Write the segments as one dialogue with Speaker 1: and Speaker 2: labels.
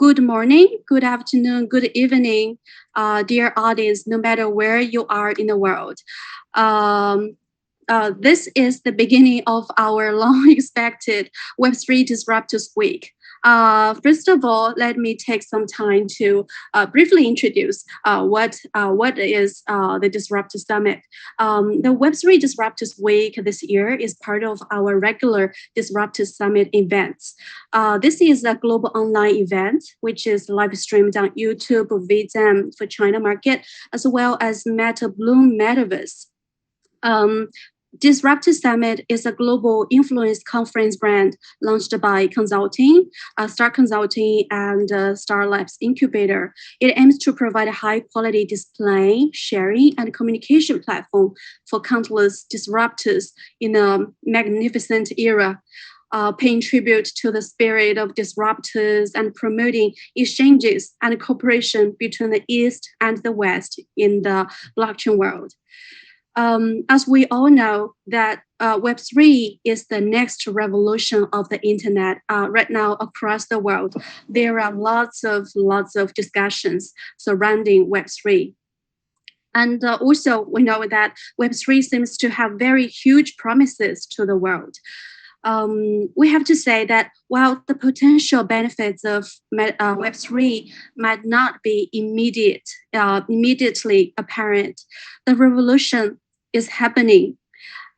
Speaker 1: Good morning, good afternoon, good evening, dear audience, no matter where you are in the world. Um, this is the beginning of our long-expected Web3 Disruptors Week. First of all, let me take some time to briefly introduce what is the Disruptor Summit. The Web3 Disruptors Week this year is part of our regular Disruptor Summit events. This is a global online event, which is live streamed on YouTube, VZM for China market, as well as Meta Bloom Metaverse. Disruptor Summit is a global influence conference brand launched by Consulting, Star Consulting, and Starlabs Incubator. It aims to provide a high-quality display, sharing, and communication platform for countless disruptors in a magnificent era. Paying tribute to the spirit of disruptors and promoting exchanges and cooperation between the East and the West in the blockchain world. As we all know, that Web3 is the next revolution of the internet. Right now, across the world, there are lots of discussions surrounding Web3. And also, we know that Web3 seems to have very huge promises to the world. We have to say that while the potential benefits of Web3 might not be immediately apparent, the revolution is happening.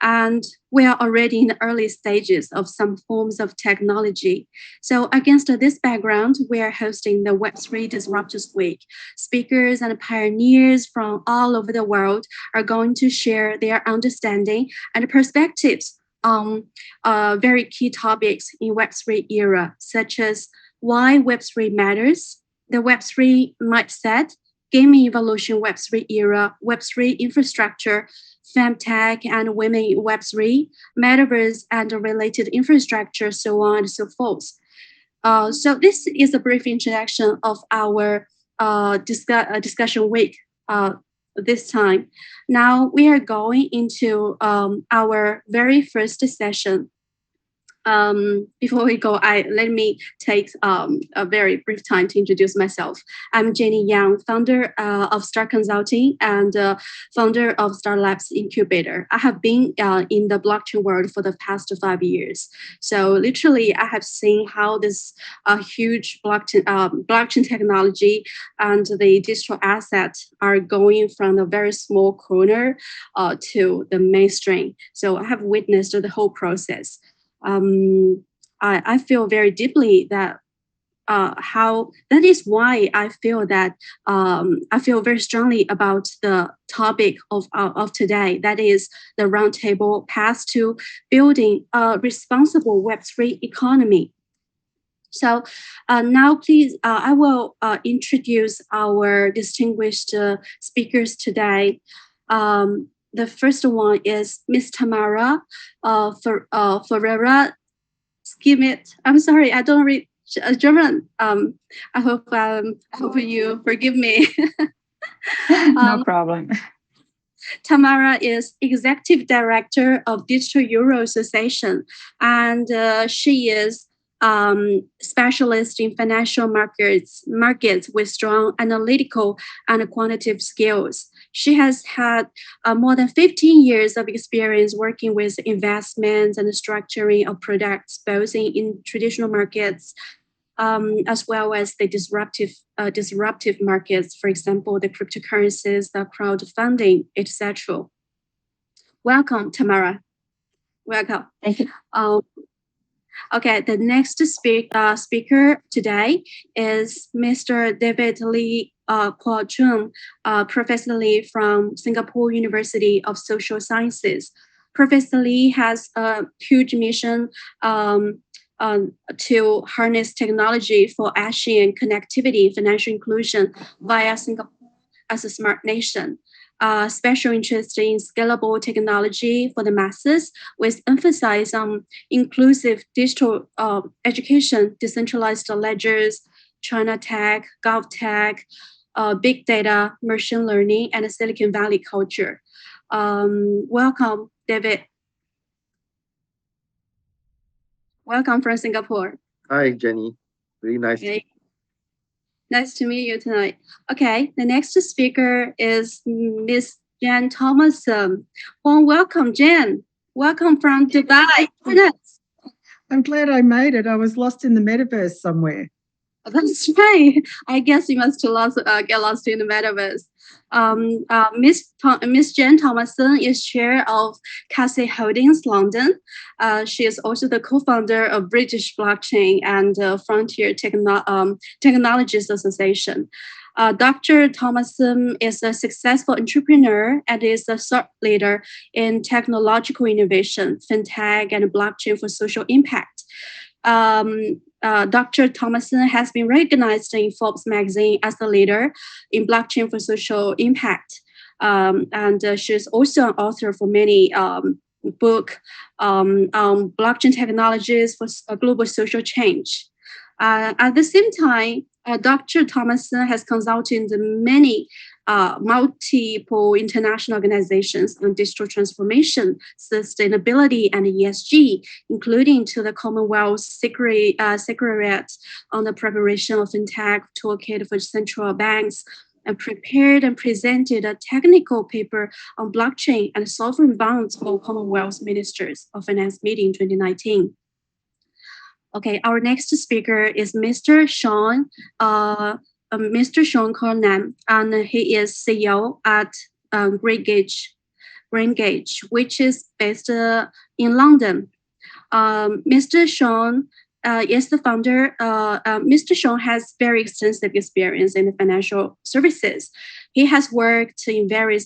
Speaker 1: And we are already in the early stages of some forms of technology. So against this background, we are hosting the Web3 Disruptors Week. Speakers and pioneers from all over the world are going to share their understanding and perspectives on very key topics in Web3 era, such as why Web3 matters, the Web3 mindset, gaming evolution Web3 era, Web3 infrastructure, femtech and women in Web3, metaverse and related infrastructure, so on and so forth. So this is a brief introduction of our discussion week this time. Now we are going into our very first session. Before we go, let me take a very brief time to introduce myself. I'm Jenny Yang, founder of Star Consulting and founder of Starlabs Incubator. I have been in the blockchain world for the past 5 years. So literally, I have seen how this huge blockchain technology and the digital assets are going from a very small corner to the mainstream. So I have witnessed the whole process. I feel very deeply that how that is why I feel that I feel very strongly about the topic of today. That is the roundtable path to building a responsible Web3 economy. So now, please, I will introduce our distinguished speakers today. The first one is Miss Tamara Ferreira Schmidt. I'm sorry, I don't read German. I hope you forgive me.
Speaker 2: No problem.
Speaker 1: Tamara is Executive Director of Digital Euro Association, and she is specialist in financial markets with strong analytical and quantitative skills. She has had more than 15 years of experience working with investments and structuring of products, both in traditional markets as well as the disruptive markets, for example, the cryptocurrencies, the crowdfunding, etc. Welcome, Tamara. Welcome.
Speaker 2: Thank you.
Speaker 1: Okay, the next speaker today is Mr. David Lee Chuen, Professor Lee from Singapore University of Social Sciences. Professor Lee has a huge mission to harness technology for Asian connectivity, financial inclusion via Singapore as a smart nation. Special interest in scalable technology for the masses, with emphasis on inclusive digital education, decentralized ledgers, China tech, Gov tech, big data, machine learning, and Silicon Valley culture. Welcome, David. Welcome from Singapore.
Speaker 3: Hi, Jenny. Really nice.
Speaker 1: Okay. Nice to meet you tonight. Okay, the next speaker is Miss Jen Thomason. Well, welcome, Jen. Welcome from Dubai.
Speaker 3: I'm glad I made it. I was lost in the metaverse somewhere.
Speaker 1: That's right. I guess you must get lost in the metaverse. Miss Jen Thomason is chair of Kasei Holdings London. She is also the co-founder of British Blockchain and Frontier Technologies Association. Dr. Thomason is a successful entrepreneur and is a thought leader in technological innovation, fintech, and blockchain for social impact. Dr. Thomason has been recognized in Forbes magazine as a leader in blockchain for social impact. And she's also an author for many books on blockchain technologies for global social change. At the same time, Dr. Thomason has consulted many multiple international organizations on digital transformation, sustainability, and ESG, including to the Commonwealth Secretariat on the preparation of fintech toolkit for central banks, and prepared and presented a technical paper on blockchain and sovereign bonds for Commonwealth Ministers of Finance meeting 2019. Okay, our next speaker is Mr. Kiernan, and he is CEO at Greengage, which is based in London. Mr. Sean is the founder. Mr. Sean has very extensive experience in the financial services. He has worked in various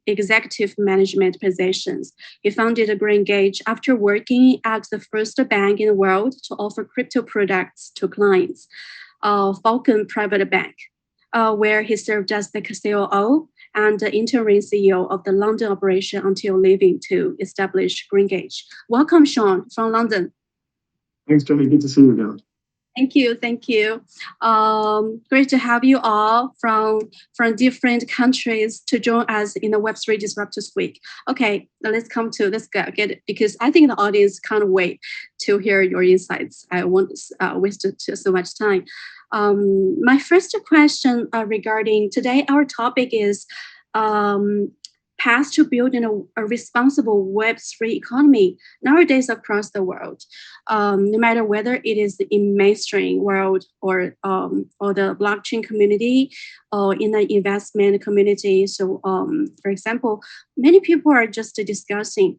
Speaker 1: executive management positions. He founded Greengage after working at the first bank in the world to offer crypto products to clients, Falcon Private Bank, where he served as the COO and the interim CEO of the London operation until leaving to establish Greengage. Welcome, Sean, from London.
Speaker 4: Thanks, Jenny. Good to see you again.
Speaker 1: Thank you. Great to have you all from different countries to join us in the Web3 Disruptors Week. Okay, let's get it, because I think the audience can't wait to hear your insights. I won't waste so much time. My first question regarding today, our topic is path to building a responsible Web3 economy nowadays across the world, no matter whether it is in mainstream world or the blockchain community or in the investment community. So, for example, many people are just discussing,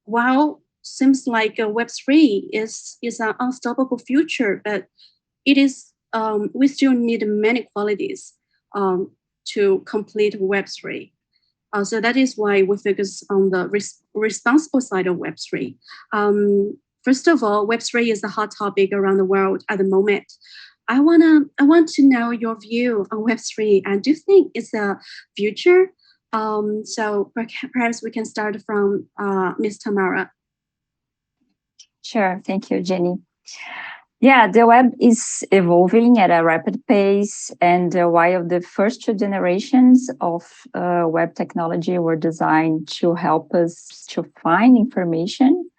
Speaker 1: while seems like Web3 is an unstoppable future, but it is we still need many qualities to complete Web3. So that is why we focus on the responsible side of Web3. First of all, Web3 is a hot topic around the world at the moment. I want to know your view on Web3, and do you think it's a future? So perhaps we can start from Ms. Tamara.
Speaker 2: Sure, thank you, Jenny. Yeah, the web is evolving at a rapid pace, and while the first two generations of web technology were designed to help us to find information,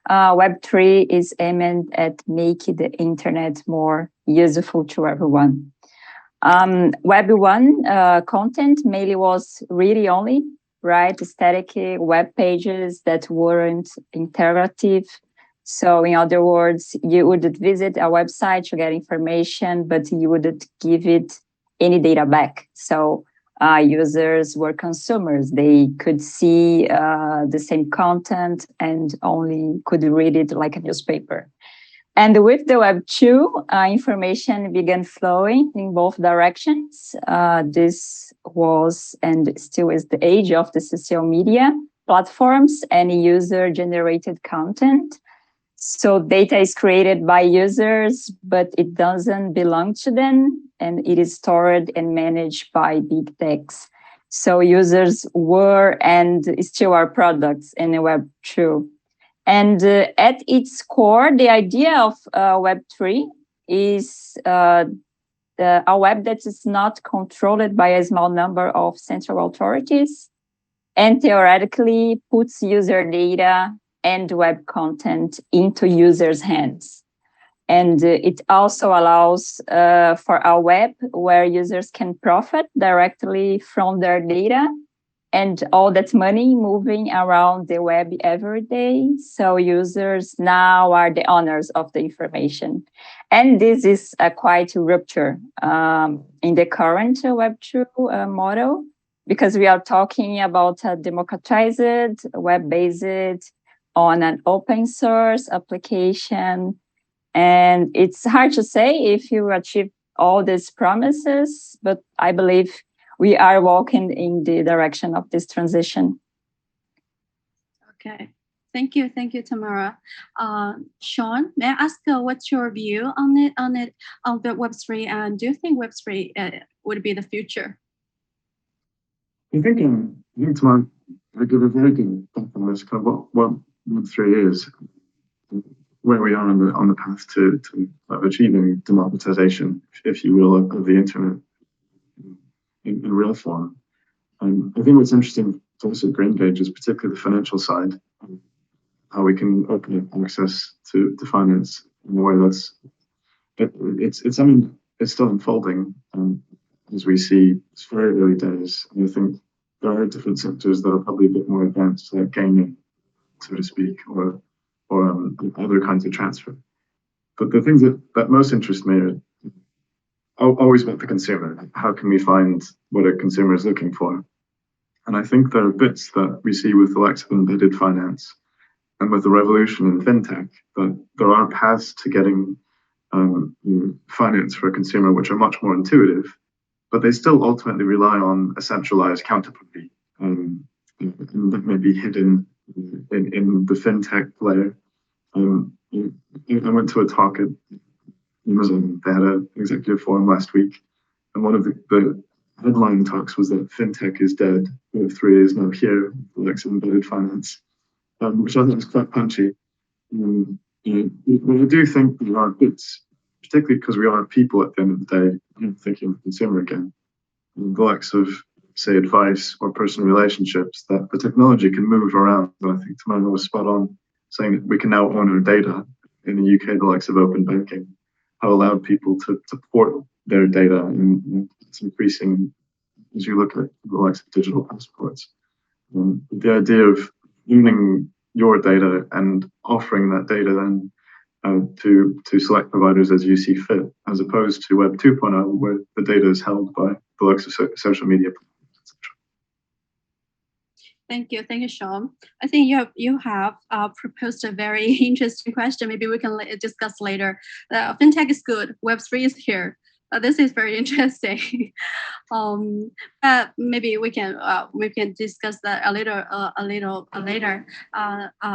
Speaker 2: Web3 is aimed at making the internet more useful to everyone. Web 1 content mainly was read only, right? Static web pages that weren't interactive. So in other words, you would visit a website to get information, but you wouldn't give it any data back. So users were consumers. They could see the same content and only could read it like a newspaper. And with the Web 2, information began flowing in both directions. This was and still is the age of the social media platforms and user-generated content. So data is created by users, but it doesn't belong to them, and it is stored and managed by big techs. So users were and still are products in the Web 2. And at its core, the idea of Web 3 is a web that is not controlled by a small number of central authorities and theoretically puts user data and web content into users' hands. And it also allows for a web where users can profit directly from their data and all that money moving around the web every day. So users now are the owners of the information. And this is a quite rupture in the current Web2 model, because we are talking about a democratized, web-based, on an open source application. And it's hard to say if you achieve all these promises, but I believe we are walking in the direction of this transition.
Speaker 1: Okay, thank you, Tamara. Sean, may I ask what's your view on the Web3, and do you think Web3 would be the future?
Speaker 4: I think Tamara, I give a very good thought on this, kind of what Web3 is, where we are on the path to achieving democratization, if you will, of the internet in real form. And I think what's interesting to us at Greengage is particularly the financial side, how we can open up access to finance in a way that's it's still unfolding as we see. It's very early days, and I think there are different sectors that are probably a bit more advanced, like gaming, so to speak, or other kinds of transfer. But the things that most interest me are always about the consumer. How can we find what a consumer is looking for? And I think there are bits that we see with the likes of embedded finance and with the revolution in fintech, that there are paths to getting finance for a consumer which are much more intuitive, but they still ultimately rely on a centralized counterparty that may be hidden in the fintech layer. I went to a talk at Amazon. They had an executive forum last week, and one of the headline talks was that fintech is dead, Web3 is now here, like embedded finance, which I think is quite punchy. But I do think there are bits, particularly because we are people at the end of the day, I'm thinking of the consumer again, the likes of, say, advice or personal relationships, that the technology can move around. And I think Tamara was spot on, saying that we can now own our data. In the UK, the likes of open banking have allowed people to port their data, and it's increasing as you look at the likes of digital passports. The idea of owning your data and offering that data then to select providers as you see fit, as opposed to Web 2.0, where the data is held by the likes of social media, etc.
Speaker 1: Thank you, Sean. I think you have proposed a very interesting question. Maybe we can discuss later. Fintech is good. Web3 is here. This is very interesting. Maybe we can discuss that a little later.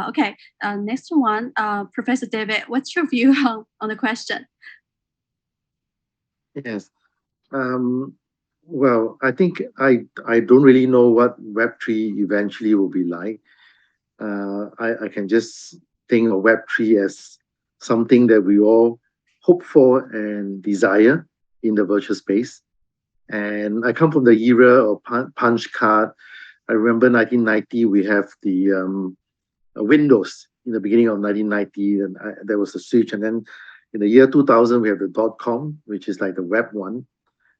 Speaker 1: Okay. Next one, Professor David. What's your view on the question?
Speaker 5: Yes. Well, I think I don't really know what Web3 eventually will be like. I can just think of Web3 as something that we all hope for and desire in the virtual space. And I come from the era of punch card. I remember 1990, we have the Windows in the beginning of 1990, and there was a switch. And then in the year 2000, we have the .com, which is like the Web 1.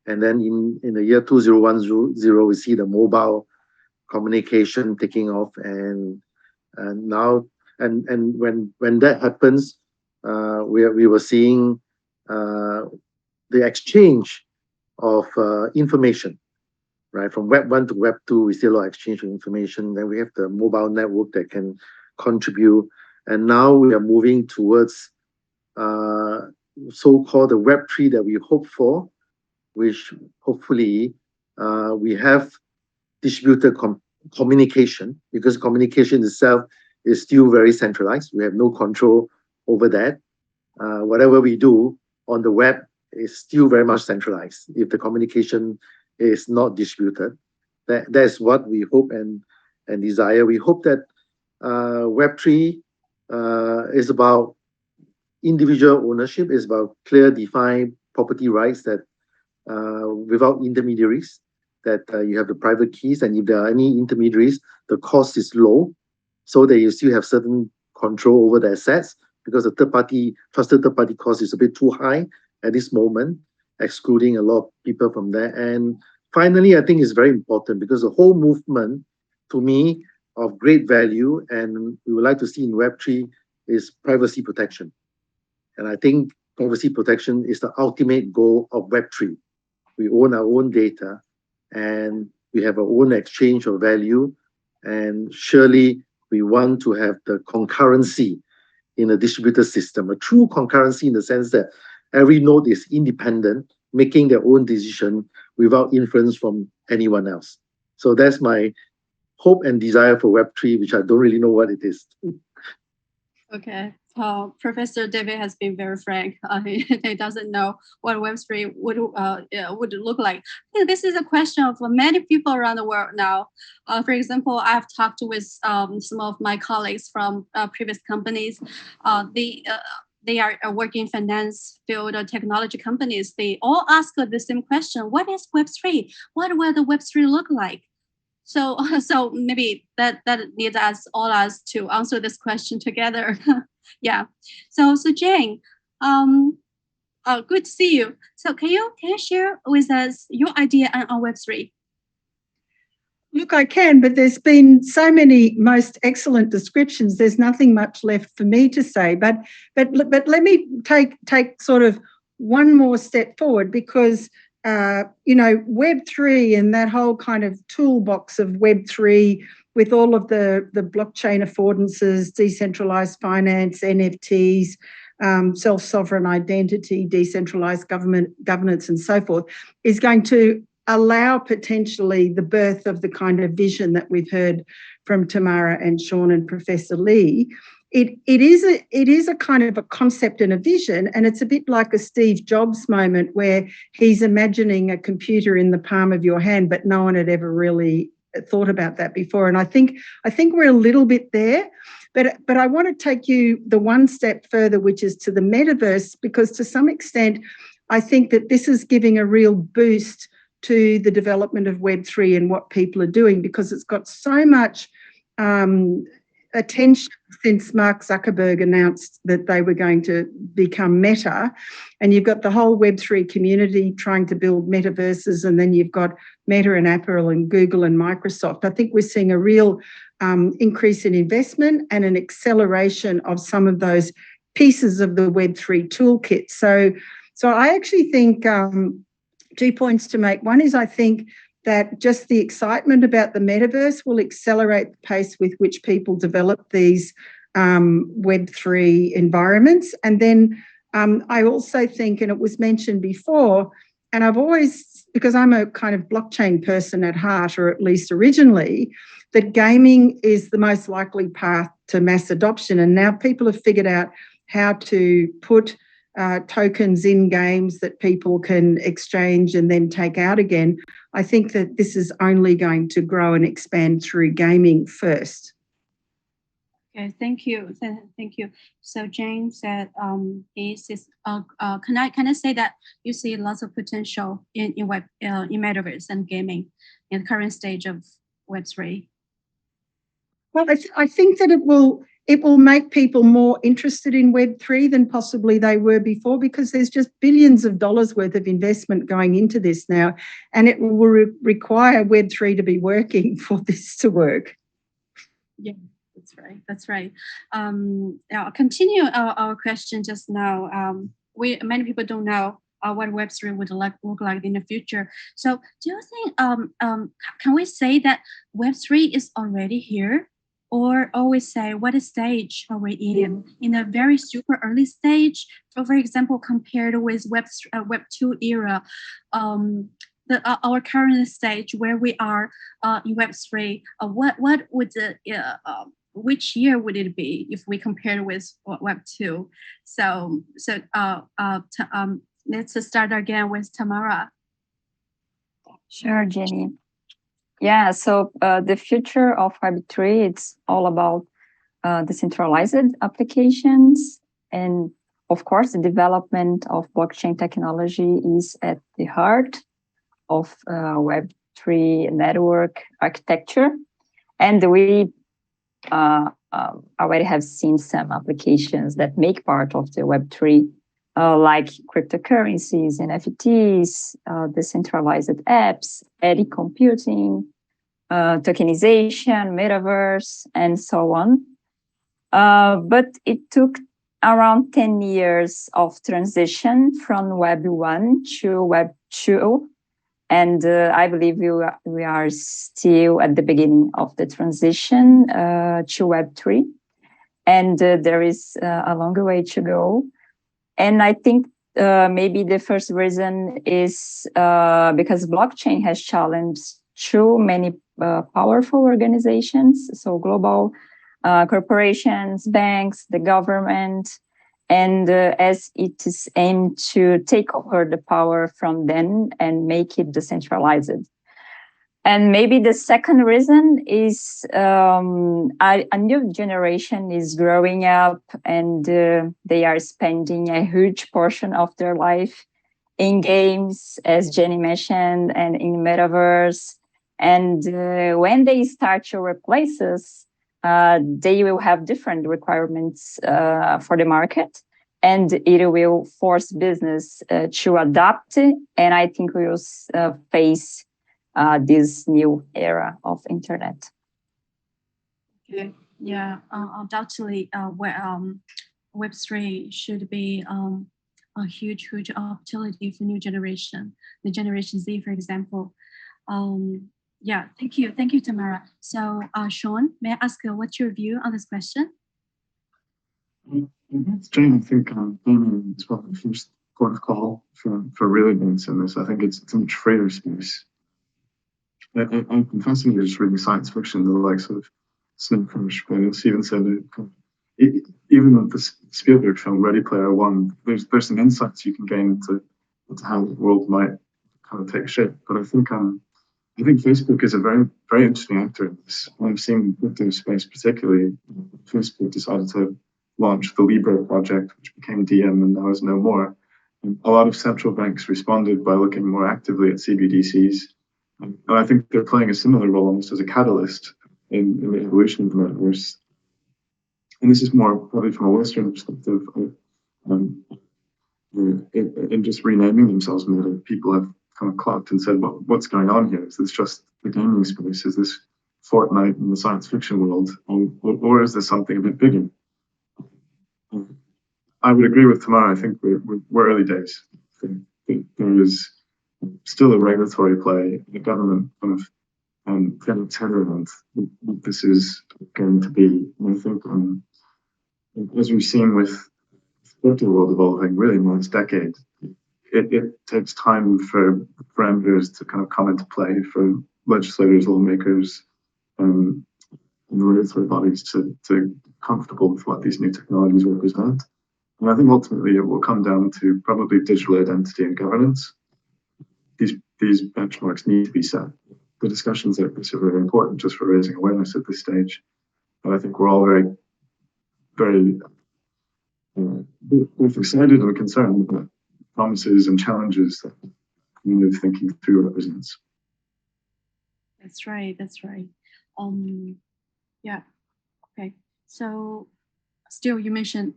Speaker 5: And then in the year 2010, we see the mobile communication taking off. And now, and when that happens, we were seeing the exchange of information, right? From Web 1 to Web 2, we see a lot of exchange of information. Then we have the mobile network that can contribute. And now we are moving towards so-called the Web 3 that we hope for, which hopefully we have distributed communication, because communication itself is still very centralized. We have no control over that. Whatever we do on the web is still very much centralized if the communication is not distributed. That's what we hope and desire. We hope that Web3 is about individual ownership, is about clear, defined property rights that without intermediaries, that you have the private keys, and if there are any intermediaries, the cost is low, so that you still have certain control over the assets, because the trusted third party cost is a bit too high at this moment, excluding a lot of people from there. And finally, I think it's very important because the whole movement, to me, of great value and we would like to see in Web3 is privacy protection. And I think privacy protection is the ultimate goal of Web3. We own our own data and we have our own exchange of value. And surely we want to have the concurrency in a distributed system, a true concurrency in the sense that every node is independent, making their own decision without influence from anyone else. So that's my hope and desire for Web3, which I don't really know what it is.
Speaker 1: Okay. Professor David has been very frank. He doesn't know what Web3 would look like. I think this is a question of many people around the world now. For example, I've talked with some of my colleagues from previous companies. They are working in finance field or technology companies. They all ask the same question: what is Web3? What will the Web3 look like? So maybe that needs us all to answer this question together. Yeah. So Jane, good to see you. So can you share with us your idea on Web3?
Speaker 3: Look, I can, but there's been so many most excellent descriptions. There's nothing much left for me to say. But let me take sort of one more step forward because Web3 and that whole kind of toolbox of Web3 with all of the blockchain affordances, decentralized finance, NFTs, self-sovereign identity, decentralized governance, and so forth, is going to allow potentially the birth of the kind of vision that we've heard from Tamara and Chuen and Professor Lee. It is a kind of a concept and a vision, and it's a bit like a Steve Jobs moment where he's imagining a computer in the palm of your hand, but no one had ever really thought about that before. And I think we're a little bit there, but I want to take you the one step further, which is to the metaverse, because to some extent, I think that this is giving a real boost to the development of Web3 and what people are doing, because it's got so much attention since Mark Zuckerberg announced that they were going to become Meta. And you've got the whole Web3 community trying to build metaverses, and then you've got Meta and Apple and Google and Microsoft. I think we're seeing a real increase in investment and an acceleration of some of those pieces of the Web3 toolkit. So I actually think 2 points to make. One is I think that just the excitement about the metaverse will accelerate the pace with which people develop these Web3 environments. And then I also think, and it was mentioned before, and I've always, because I'm a kind of blockchain person at heart, or at least originally, that gaming is the most likely path to mass adoption. And now people have figured out how to put tokens in games that people can exchange and then take out again. I think that this is only going to grow and expand through gaming first.
Speaker 1: Okay, thank you. So Jane said, can I say that you see lots of potential in metaverse and gaming in the current stage of Web3?
Speaker 3: Well, I think that it will make people more interested in Web3 than possibly they were before, because there's just billions of dollars worth of investment going into this now, and it will require Web3 to be working for this to work.
Speaker 1: Yeah, that's right. I'll continue our question just now. Many people don't know what Web3 would look like in the future. So do you think, can we say that Web3 is already here? Or always say, what stage are we in a very super early stage? For example, compared with Web 2 era, our current stage where we are in Web 3, what would which year would it be if we compare with Web 2? So let's start again with Tamara.
Speaker 2: Sure, Jenny. Yeah, so the future of Web3, it's all about decentralized applications. And of course, the development of blockchain technology is at the heart of Web3 network architecture. And we already have seen some applications that make part of the Web3, like cryptocurrencies, NFTs, decentralized apps, eddy computing, tokenization, metaverse, and so on. But it took around 10 years of transition from Web 1 to Web 2. And I believe we are still at the beginning of the transition to Web 3. And there is a longer way to go. And I think maybe the first reason is because blockchain has challenged too many powerful organizations, so global corporations, banks, the government, and as it is aimed to take over the power from them and make it decentralized. And maybe the second reason is a new generation is growing up, and they are spending a huge portion of their life in games, as Jenny mentioned, and in metaverse. And when they start to replace us, they will have different requirements for the market, and it will force business to adapt. And I think we will face this new era of internet.
Speaker 1: Okay. Yeah, undoubtedly, Web3 should be a huge opportunity for new generation, the Generation Z, for example. Yeah, thank you, Tamara. So, Sean, may I ask what's your view on this question?
Speaker 4: Jane, I think gaming is probably the first port of call for real advance in this. I think it's a much freer space. I'm fascinated just reading science fiction, the likes of Snowcrash, but Steven said even with the Spielberg film Ready Player One, there's some insights you can gain into how the world might kind of take shape. But I think Facebook is a very, very interesting actor in this. I've seen crypto space particularly. Facebook decided to launch the Libra project, which became DM and now is no more. And a lot of central banks responded by looking more actively at CBDCs. And I think they're playing a similar role almost as a catalyst in the evolution of the metaverse. And this is more probably from a Western perspective. In just renaming themselves Meta, people have kind of clocked and said, what's going on here? Is this just the gaming space? Is this Fortnite in the science fiction world? Or is this something a bit bigger? I would agree with Tamara. I think we're early days. There is still a regulatory play, the government kind of tenor around what this is going to be. And I think as we've seen with the crypto world evolving really in the last decade, it takes time for parameters to kind of come into play for legislators, lawmakers, and the regulatory bodies to comfortable with what these new technologies represent. And I think ultimately it will come down to probably digital identity and governance. These benchmarks need to be set. The discussions like this are very important just for raising awareness at this stage. And I think we're all very, very both excited and concerned about promises and challenges that community thinking through represents.
Speaker 1: That's right. Yeah. Okay. So still, you mentioned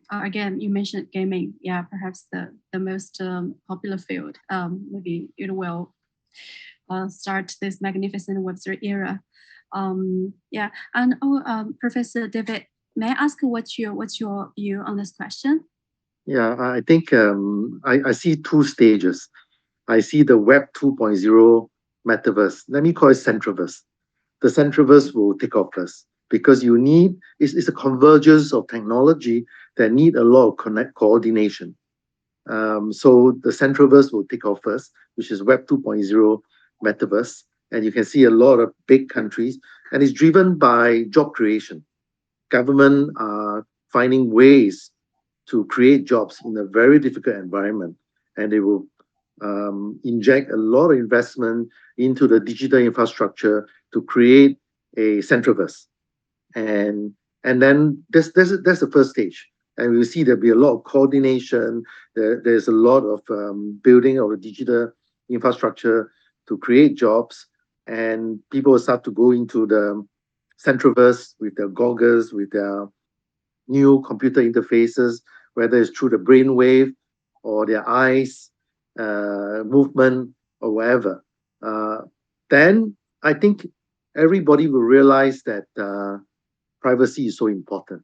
Speaker 1: gaming. Yeah, perhaps the most popular field. Maybe it will start this magnificent Web3 era. Yeah, and Professor David, may I ask what's your view on this question?
Speaker 5: Yeah, I think I see two stages. I see the Web 2.0 metaverse. Let me call it centroverse. The centroverse will take off first because it's a convergence of technology that need a lot of coordination. So the centroverse will take off first, which is Web 2.0 metaverse. And you can see a lot of big countries, and it's driven by job creation. Government are finding ways to create jobs in a very difficult environment, and they will inject a lot of investment into the digital infrastructure to create a centroverse. And then that's the first stage. And we see there'll be a lot of coordination. There's a lot of building of the digital infrastructure to create jobs, and people will start to go into the Centroverse with their goggles, with their new computer interfaces, whether it's through the brainwave or their eyes movement or whatever. Then I think everybody will realize that privacy is so important,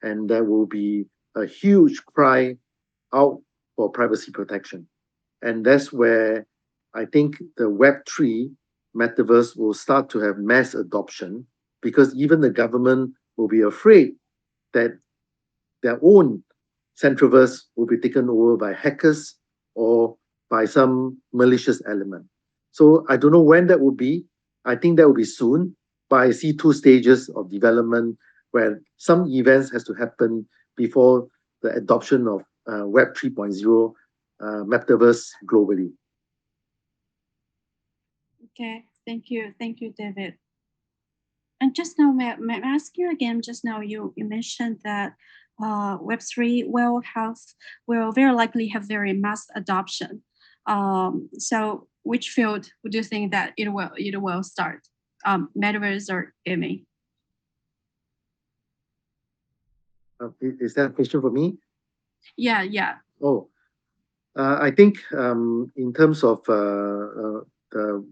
Speaker 5: and there will be a huge cry out for privacy protection. And that's where I think the Web3 metaverse will start to have mass adoption, because even the government will be afraid that their own Centroverse will be taken over by hackers or by some malicious element. So I don't know when that will be. I think that will be soon, but I see two stages of development where some events has to happen before the adoption of Web 3.0 metaverse globally.
Speaker 1: Okay, thank you, David. And just now, may I ask you again? Just now, you mentioned that Web3 will very likely have very mass adoption. So, which field would you think that it will start? Metaverse or gaming?
Speaker 5: Is that a question for me?
Speaker 1: Yeah.
Speaker 5: Oh, I think in terms of the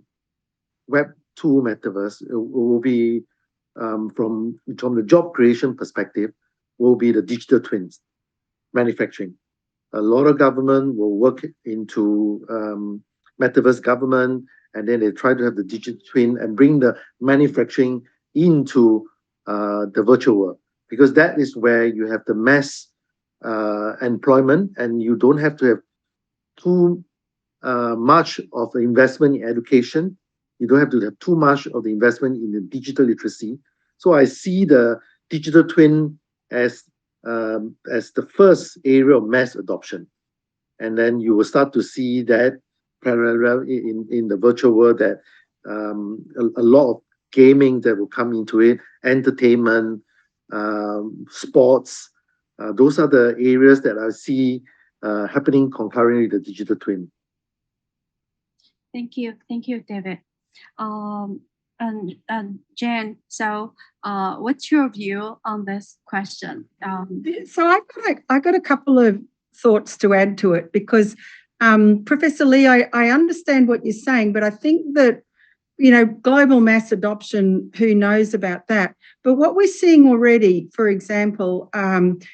Speaker 5: Web 2 metaverse, it will be from the job creation perspective, will be the digital twins manufacturing. A lot of government will work into metaverse government, and then they try to have the digital twin and bring the manufacturing into the virtual world, because that is where you have the mass employment, and you don't have to have too much of the investment in education. You don't have to have too much of the investment in the digital literacy. So I see the digital twin as the first area of mass adoption. And then you will start to see that parallel in the virtual world, that a lot of gaming that will come into it, entertainment, sports. Those are the areas that I see happening concurrently with the digital twin.
Speaker 1: Thank you, David. And Jen, so what's your view on this question?
Speaker 3: So I got a couple of thoughts to add to it, because Professor Lee, I understand what you're saying, but I think that, global mass adoption, who knows about that? But what we're seeing already, for example,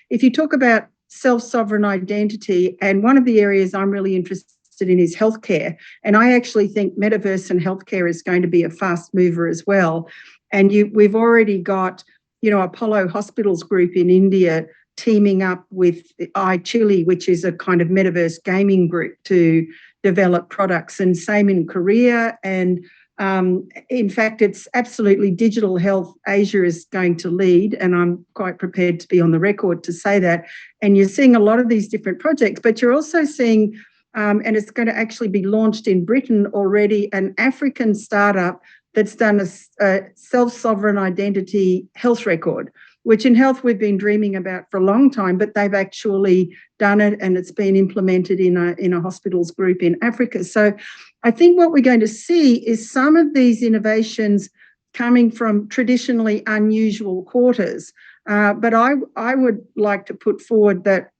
Speaker 3: if you talk about self-sovereign identity, and one of the areas I'm really interested in is healthcare. And I actually think metaverse and healthcare is going to be a fast mover as well. And we've already got, Apollo Hospitals Group in India teaming up with iChili, which is a kind of metaverse gaming group, to develop products, and same in Korea. And in fact, it's absolutely digital health. Asia is going to lead, and I'm quite prepared to be on the record to say that. And you're seeing a lot of these different projects, but you're also seeing, and it's going to actually be launched in Britain already, an African startup that's done a self-sovereign identity health record, which in health we've been dreaming about for a long time, but they've actually done it, and it's been implemented in a hospitals group in Africa. So I think what we're going to see is some of these innovations coming from traditionally unusual quarters. But I would like to put forward that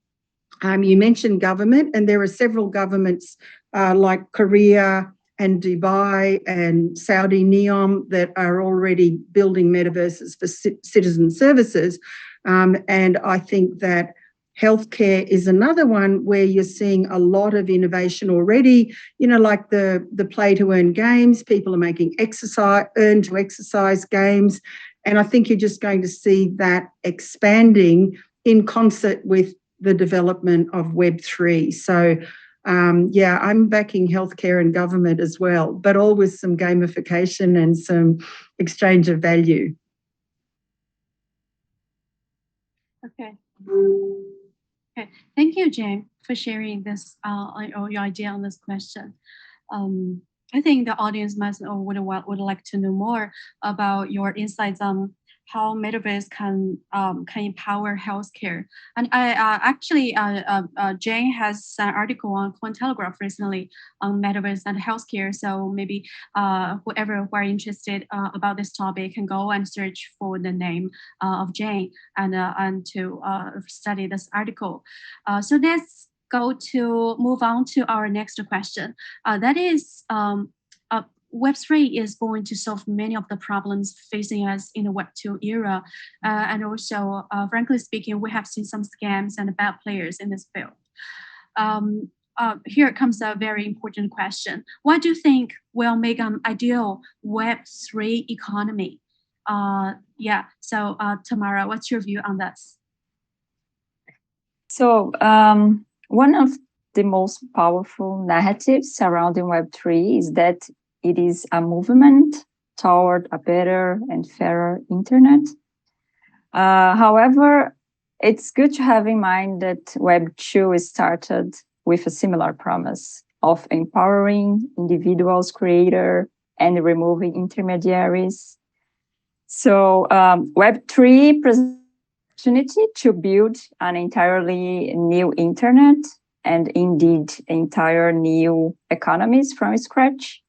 Speaker 3: you mentioned government, and there are several governments like Korea and Dubai and Saudi NEOM that are already building metaverses for citizen services. And I think that healthcare is another one where you're seeing a lot of innovation already, like the play to earn games. People are making earn to exercise games. And I think you're just going to see that expanding in concert with the development of Web3. So, I'm backing healthcare and government as well, but all with some gamification and some exchange of value.
Speaker 1: Okay. Thank you, Jane, for sharing this your idea on this question. I think the audience would like to know more about your insights on how metaverse can empower healthcare. And Jane has an article on Cointelegraph recently on metaverse and healthcare. So maybe whoever who are interested about this topic can go and search for the name of Jane and to study this article. So let's move on to our next question. That is, Web3 is going to solve many of the problems facing us in the Web2 era. And also, frankly speaking, we have seen some scams and bad players in this field. Here comes a very important question. What do you think will make an ideal Web3 economy? So Tamara, what's your view on this?
Speaker 2: So one of the most powerful narratives surrounding Web3 is that it is a movement toward a better and fairer internet. However, it's good to have in mind that Web 2 started with a similar promise of empowering individuals, creators, and removing intermediaries. So Web 3 presents an opportunity to build an entirely new internet and indeed entire new economies from scratch.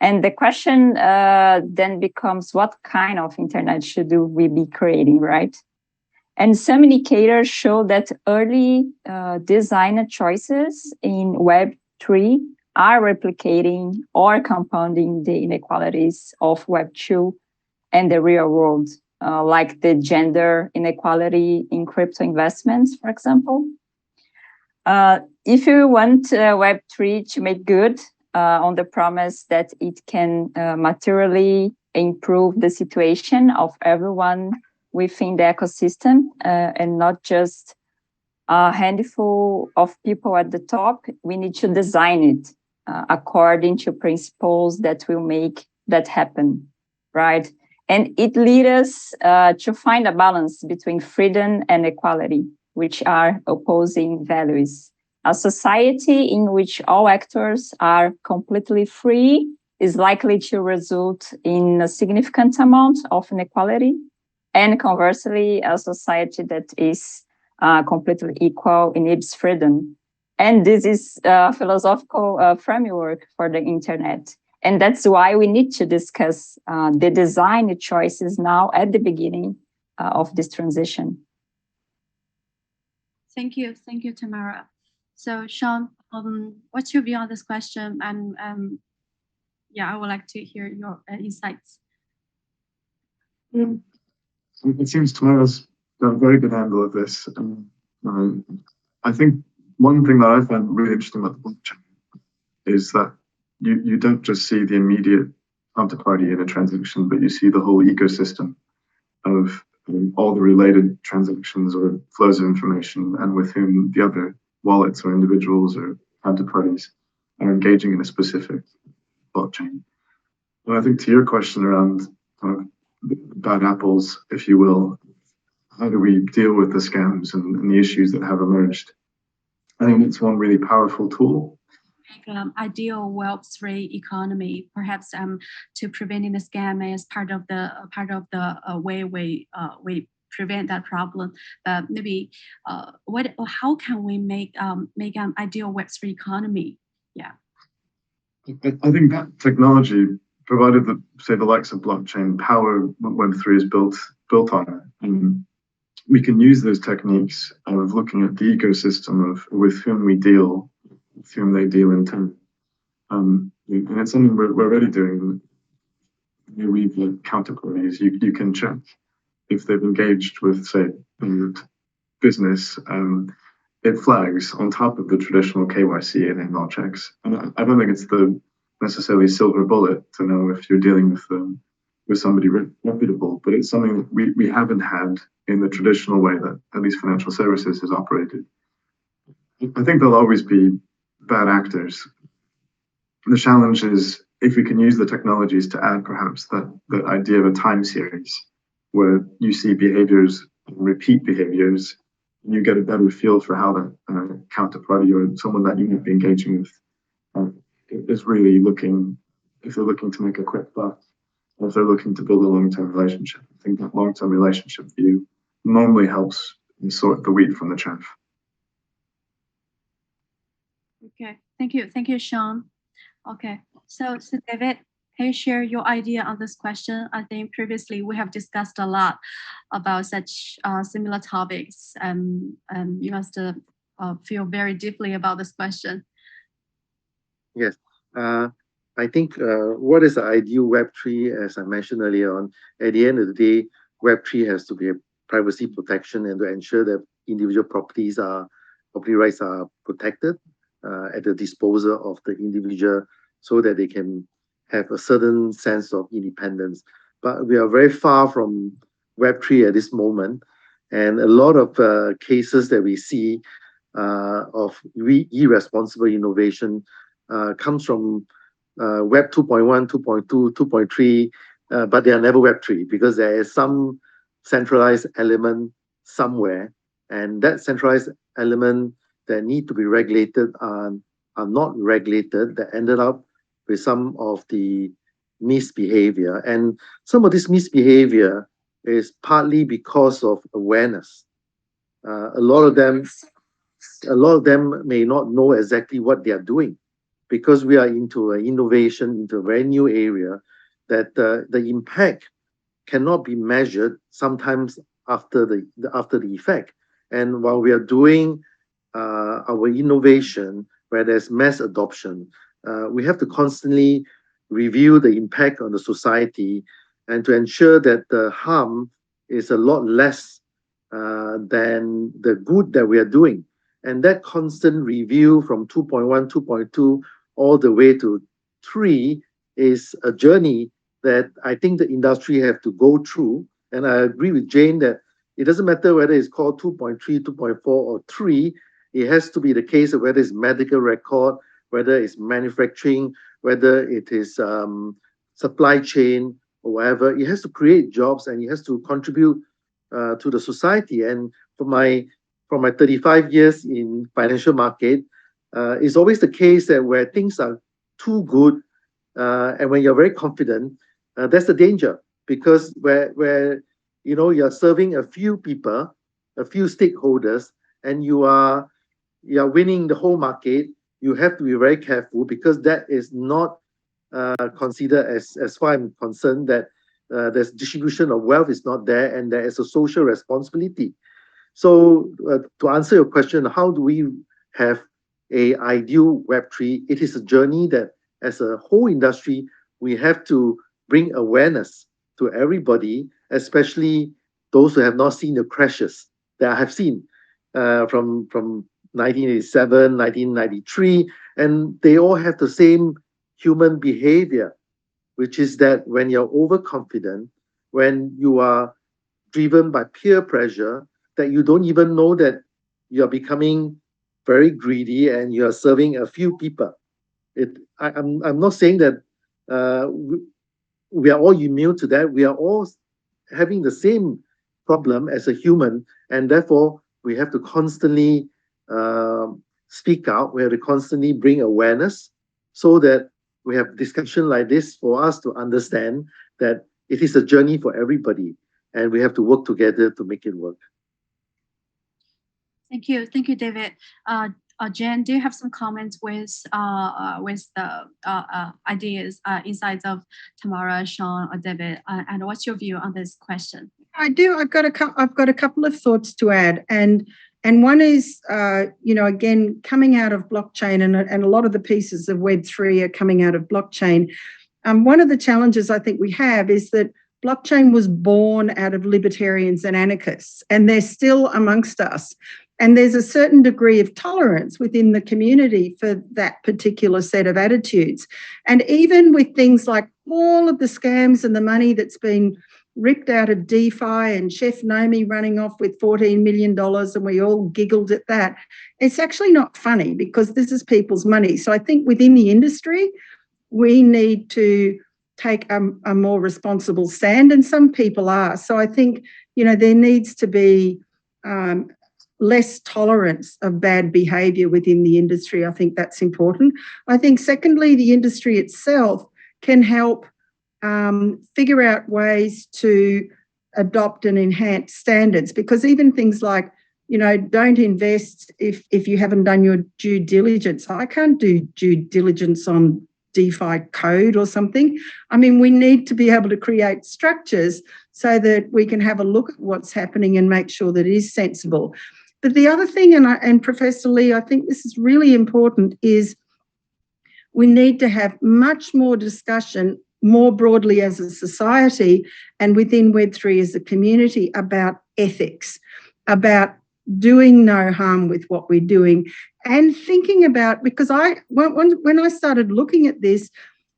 Speaker 2: And the question then becomes, what kind of internet should we be creating, right? And some indicators show that early design choices in Web3 are replicating or compounding the inequalities of Web2 and the real world, like the gender inequality in crypto investments, for example. If you want Web3 to make good on the promise that it can materially improve the situation of everyone within the ecosystem and not just a handful of people at the top, we need to design it according to principles that will make that happen, right? And it leads us to find a balance between freedom and equality, which are opposing values. A society in which all actors are completely free is likely to result in a significant amount of inequality, and conversely, a society that is completely equal in its freedom. And this is a philosophical framework for the internet. And that's why we need to discuss the design choices now at the beginning of this transition.
Speaker 1: Thank you, Tamara. So, Sean, what's your view on this question? And I would like to hear your insights.
Speaker 4: It seems Tamara's got a very good handle of this. I think one thing that I find really interesting about the blockchain is that you don't just see the immediate counterparty in a transaction, but you see the whole ecosystem of all the related transactions or flows of information, and with whom the other wallets or individuals or counterparties are engaging in a specific blockchain. And I think to your question around bad apples, if you will, how do we deal with the scams and the issues that have emerged? I think it's one really powerful tool.
Speaker 1: Ideal Web3 economy, perhaps to preventing the scam is part of the way we prevent that problem. Maybe how can we make an ideal Web3 economy? Yeah,
Speaker 4: I think that technology, provided that, say, the likes of blockchain power Web3 is built on, and we can use those techniques of looking at the ecosystem of with whom we deal, with whom they deal in turn. And it's something we're already doing. We've counterparties. You can check if they've engaged with, say, business. It flags on top of the traditional KYC and AML checks. And I don't think it's the necessarily silver bullet to know if you're dealing with somebody reputable, but it's something that we haven't had in the traditional way that at least financial services has operated. I think there'll always be bad actors. The challenge is if we can use the technologies to add perhaps that idea of a time series where you see behaviors, repeat behaviors, and you get a better feel for how that counterparty or someone that you might be engaging with is really looking, if they're looking to make a quick buck, or if they're looking to build a long-term relationship. I think that long-term relationship view normally helps sort the wheat from the chaff.
Speaker 1: Okay, thank you, Sean. Okay, so David, can you share your idea on this question? I think previously we have discussed a lot about such similar topics. You must feel very deeply about this question.
Speaker 5: Yes. I think what is the ideal Web3, as I mentioned earlier on, at the end of the day, Web3 has to be a privacy protection and to ensure that individual property rights are protected at the disposal of the individual so that they can have a certain sense of independence. But we are very far from Web3 at this moment. And a lot of cases that we see of irresponsible innovation comes from Web 2.1, 2.2, 2.3, but they are never Web 3 because there is some centralized element somewhere, and that centralized element that need to be regulated are not regulated, that ended up with some of the misbehavior. And some of this misbehavior is partly because of awareness. A lot of them may not know exactly what they are doing, because we are into an innovation, into a very new area, that the impact cannot be measured sometimes after the effect. And while we are doing our innovation, where there's mass adoption, we have to constantly review the impact on the society and to ensure that the harm is a lot less than the good that we are doing. And that constant review from 2.1, 2.2, all the way to 3 is a journey that I think the industry have to go through. And I agree with Jane that it doesn't matter whether it's called 2.3, 2.4, or 3. It has to be the case of whether it's medical record, whether it's manufacturing, whether it is supply chain or whatever. It has to create jobs and it has to contribute to the society. And for my 35 years in financial market, it's always the case that where things are too good and when you're very confident, that's the danger, because where you're serving a few people, a few stakeholders, and you are winning the whole market, you have to be very careful, because that is not considered, as far as I'm concerned, that there's distribution of wealth is not there, and there is a social responsibility. So to answer your question, how do we have a ideal Web3? It is a journey that, as a whole industry, we have to bring awareness to everybody, especially those who have not seen the crashes that I have seen from 1987, 1993, and they all have the same human behavior, which is that when you're overconfident, when you are driven by peer pressure, that you don't even know that you're becoming very greedy and you're serving a few people. I'm not saying that we are all immune to that. We are all having the same problem as a human, and therefore we have to constantly speak out. We have to constantly bring awareness so that we have discussion like this for us to understand that it is a journey for everybody, and we have to work together to make it work.
Speaker 1: Thank you, David. Jen, do you have some comments with the ideas, insights of Tamara, Sean, or David? And what's your view on this question?
Speaker 3: I do. I've got a couple of thoughts to add, and one is, again, coming out of blockchain, and a lot of the pieces of Web3 are coming out of blockchain. One of the challenges I think we have is that blockchain was born out of libertarians and anarchists, and they're still amongst us. And there's a certain degree of tolerance within the community for that particular set of attitudes. And even with things like all of the scams and the money that's been ripped out of DeFi and Chef Nomi running off with $14 million, and we all giggled at that, it's actually not funny, because this is people's money. So I think within the industry, we need to take a more responsible stand, and some people are. So I think, there needs to be less tolerance of bad behaviour within the industry. I think that's important. I think, secondly, the industry itself can help figure out ways to adopt and enhance standards, because even things like, don't invest if you haven't done your due diligence. I can't do due diligence on DeFi code or something. I mean, we need to be able to create structures so that we can have a look at what's happening and make sure that it is sensible. But the other thing, and Professor Lee, I think this is really important, is we need to have much more discussion more broadly as a society and within Web3 as a community about ethics, about doing no harm with what we're doing, and thinking about, because when I started looking at this,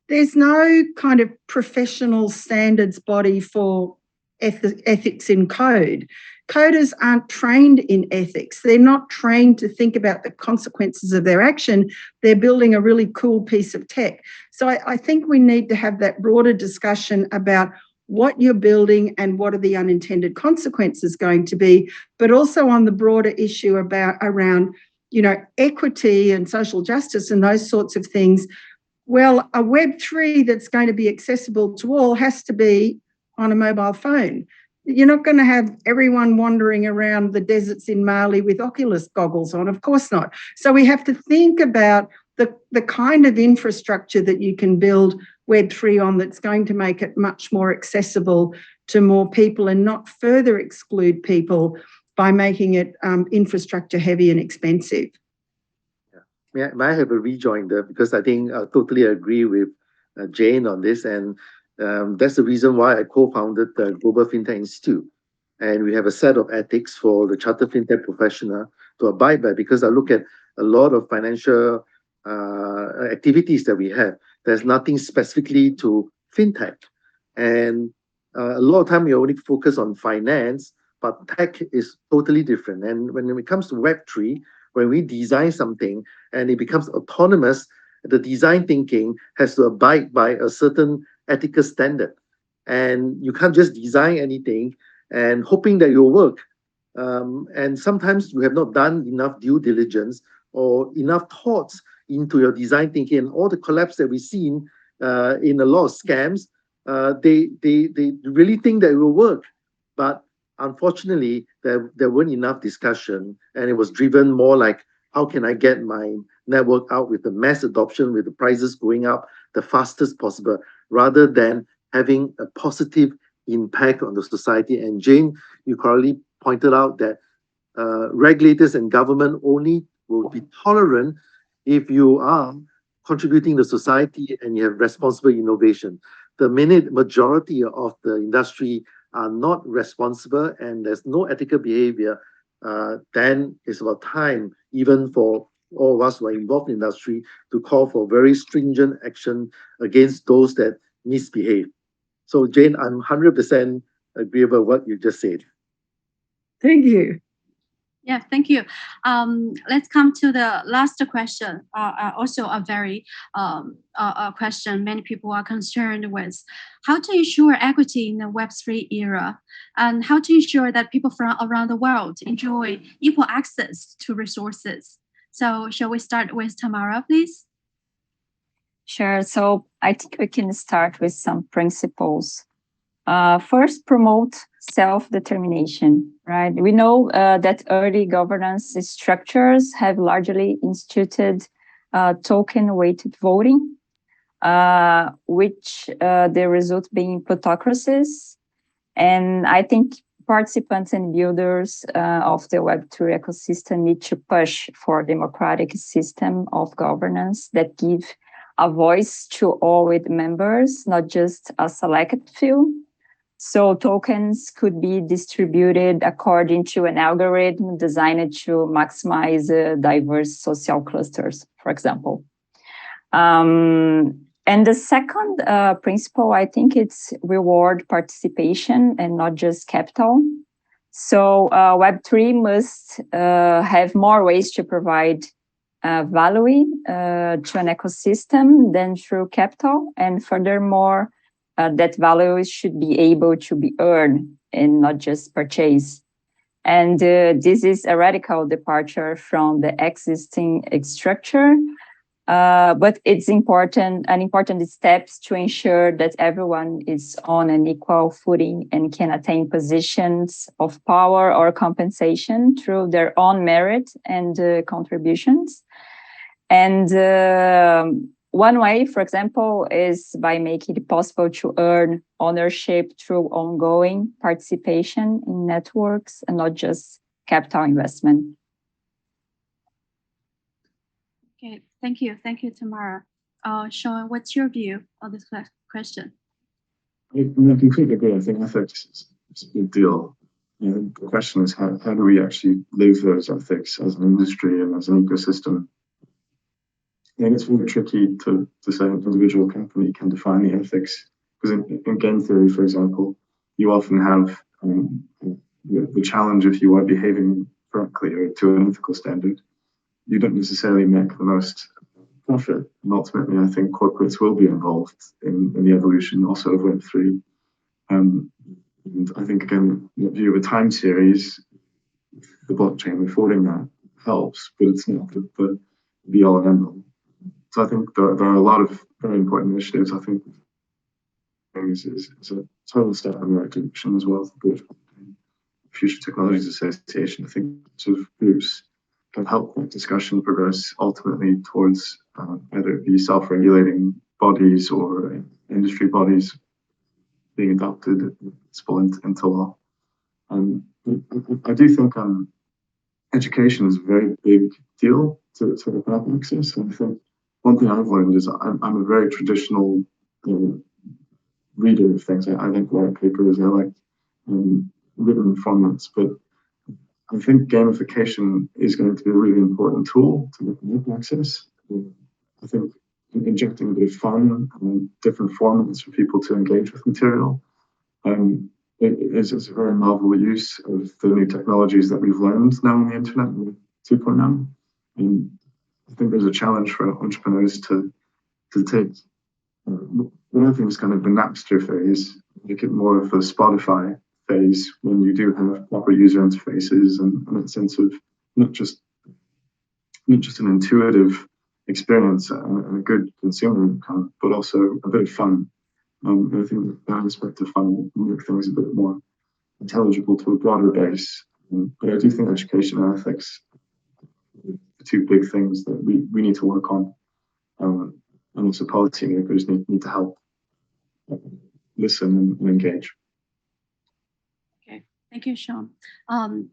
Speaker 3: there's no kind of professional standards body for ethics in code. Coders aren't trained in ethics. They're not trained to think about the consequences of their action. They're building a really cool piece of tech. So I think we need to have that broader discussion about what you're building and what are the unintended consequences going to be, but also on the broader issue around, equity and social justice and those sorts of things. Well, a Web3 that's going to be accessible to all has to be on a mobile phone. You're not going to have everyone wandering around the deserts in Mali with Oculus goggles on, of course not. So we have to think about the kind of infrastructure that you can build Web3 on that's going to make it much more accessible to more people and not further exclude people by making it infrastructure heavy and expensive.
Speaker 5: Yeah. May I have a rejoinder? Because I think I totally agree with Jane on this, and that's the reason why I co-founded the Global FinTech Institute. And we have a set of ethics for the chartered fintech professional to abide by, because I look at a lot of financial activities that we have. There's nothing specifically to fintech. And a lot of time we only focus on finance, but tech is totally different. And when it comes to Web3, when we design something and it becomes autonomous, the design thinking has to abide by a certain ethical standard. And you can't just design anything and hoping that it will work. And sometimes you have not done enough due diligence or enough thoughts into your design thinking, and all the collapse that we've seen in a lot of scams, they really think that it will work. But unfortunately, there weren't enough discussion, and it was driven more like, how can I get my network out with the mass adoption, with the prices going up the fastest possible, rather than having a positive impact on the society. And Jane, you correctly pointed out that regulators and government only will be tolerant if you are contributing to society and you have responsible innovation. The minute majority of the industry are not responsible and there's no ethical behavior, then it's about time, even for all of us who are involved in the industry, to call for very stringent action against those that misbehave. So Jane, I'm 100% agreeable with what you just said.
Speaker 3: Thank you.
Speaker 1: Yeah, thank you. Let's come to the last question. Also a very a question many people are concerned with: how to ensure equity in the Web3 era, and how to ensure that people from around the world enjoy equal access to resources. So, shall we start with Tamara, please?
Speaker 2: Sure. So I think we can start with some principles. First, promote self-determination, right? We know that early governance structures have largely instituted token-weighted voting, which the result being plutocracies. And I think participants and builders of the Web3 ecosystem need to push for a democratic system of governance that give a voice to all its members, not just a selected few. So tokens could be distributed according to an algorithm designed to maximize diverse social clusters, for example. And the second principle, I think it's reward participation and not just capital. So Web3 must have more ways to provide value to an ecosystem than through capital. And furthermore, that value should be able to be earned and not just purchased. And this is a radical departure from the existing structure, But it's important steps to ensure that everyone is on an equal footing and can attain positions of power or compensation through their own merit and contributions. And one way, for example, is by making it possible to earn ownership through ongoing participation in networks and not just capital investment.
Speaker 1: Okay, thank you, Tamara. Chuen, what's your view on this question?
Speaker 4: I completely agree. I think ethics is a big deal. The question is how do we actually live those ethics as an industry and as an ecosystem? I think it's very tricky to say an individual company can define the ethics, because in game theory, for example, you often have the challenge if you are behaving correctly or to an ethical standard, you don't necessarily make the most profit. And ultimately, I think corporates will be involved in the evolution also of Web3. And I think, again, the view of a time series, the blockchain affording that helps, but it's not the be all and end all. So I think there are a lot of very important initiatives. I think is a total step in the right direction as well. The Future Technologies Association, I think, sort of groups can help that discussion progress ultimately towards either it be self-regulating bodies or industry bodies being adopted into law. I do think education is a very big deal to open up access. And I think one thing I've learned is I'm a very traditional reader of things. I think white papers, I like written formats, but I think gamification is going to be a really important tool to open up access. I think injecting a bit of fun and different formats for people to engage with material is a very novel use of the new technologies that we've learned now on the internet, 2.0. And I think there's a challenge for entrepreneurs to take one thing is kind of the Napster phase, make it more of a Spotify phase when you do have proper user interfaces and a sense of not just an intuitive experience and a good consumer income, but also a bit of fun. I think that aspect of fun will make things a bit more intelligible to a broader base. But I do think education and ethics are the two big things that we need to work on. And also policymakers need to help listen and engage.
Speaker 1: Okay, thank you, Chuen.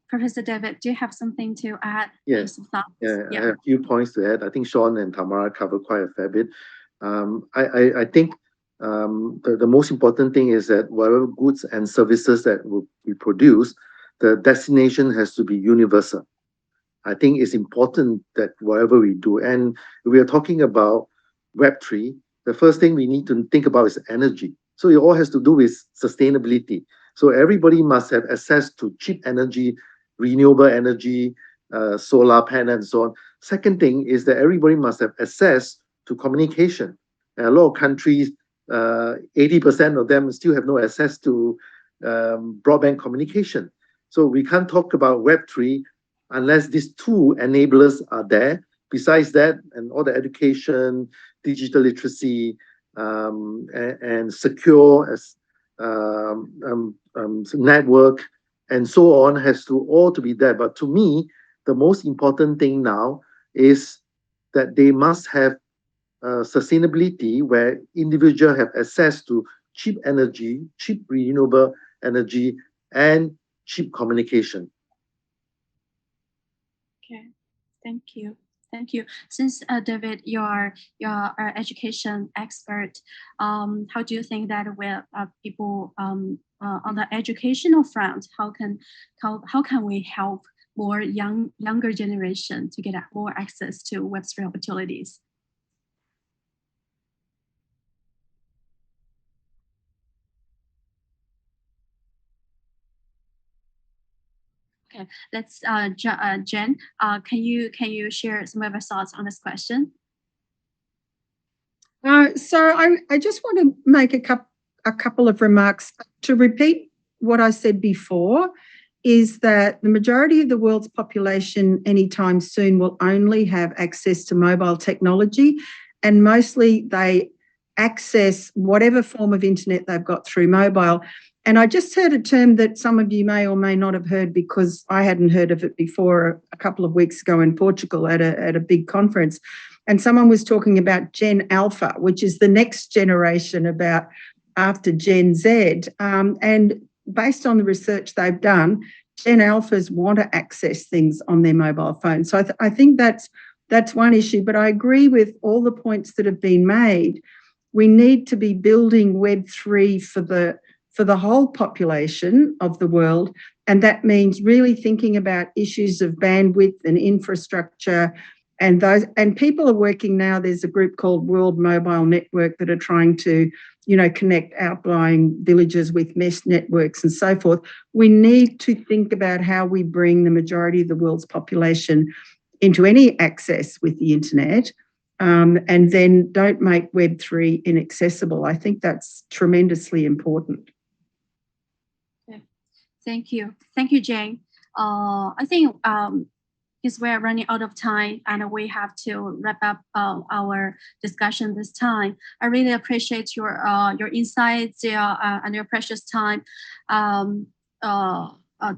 Speaker 1: Professor David, do you have something to add?
Speaker 5: Yes.
Speaker 1: Some thoughts?
Speaker 5: Yeah, I have a few points to add. I think Chuen and Tamara covered quite a fair bit. I think the most important thing is that whatever goods and services that will be produced, the destination has to be universal. I think it's important that whatever we do, and we are talking about Web3, the first thing we need to think about is energy. So it all has to do with sustainability. So everybody must have access to cheap energy, renewable energy, solar panel, and so on. Second thing is that everybody must have access to communication. And a lot of countries, 80% of them still have no access to broadband communication. So we can't talk about Web3 unless these two enablers are there. Besides that, and all the education, digital literacy, and secure as network, and so on, has to all to be there. But to me, the most important thing now is that they must have sustainability where individuals have access to cheap energy, cheap renewable energy, and cheap communication.
Speaker 1: Okay, thank you. Thank you. Since David, you're an education expert, how do you think that will people on the educational front, how can we help more younger generation to get more access to Web3 opportunities? Okay, let's Jen. Can you share some of your thoughts on this question?
Speaker 3: So I just want to make a couple of remarks to repeat what I said before. is that the majority of the world's population anytime soon will only have access to mobile technology, and mostly they access whatever form of internet they've got through mobile. And I just heard a term that some of you may or may not have heard, because I hadn't heard of it before a couple of weeks ago in Portugal at a big conference. And someone was talking about Gen Alpha, which is the next generation about after Gen Z. And based on the research they've done, Gen Alphas want to access things on their mobile phone. So I think that's one issue. But I agree with all the points that have been made. We need to be building Web3 for the whole population of the world. And that means really thinking about issues of bandwidth and infrastructure. And people are working now. There's a group called World Mobile Network that are trying to, connect outlying villages with mesh networks and so forth. We need to think about how we bring the majority of the world's population into any access with the internet, and then don't make Web3 inaccessible. I think that's tremendously important.
Speaker 1: Okay. Thank you. Thank you, Jane. I think because we're running out of time and we have to wrap up our discussion this time. I really appreciate your insights and your precious time.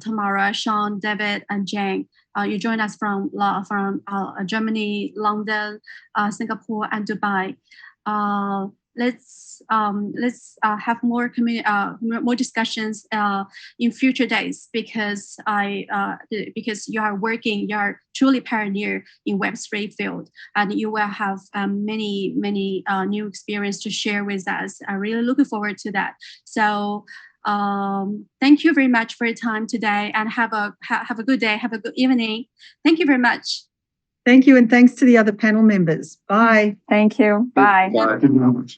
Speaker 1: Tamara, Sean, David, and Jane. You joined us from Germany, London, Singapore, and Dubai. Let's have more discussions in future days, because you are truly pioneer in Web3 field, and you will have many new experience to share with us. I'm really looking forward to that. So thank you very much for your time today, and have a good day, have a good evening. Thank you very much.
Speaker 3: Thank you, and thanks to the other panel members. Bye.
Speaker 2: Thank you. Bye.
Speaker 4: Thank you very much.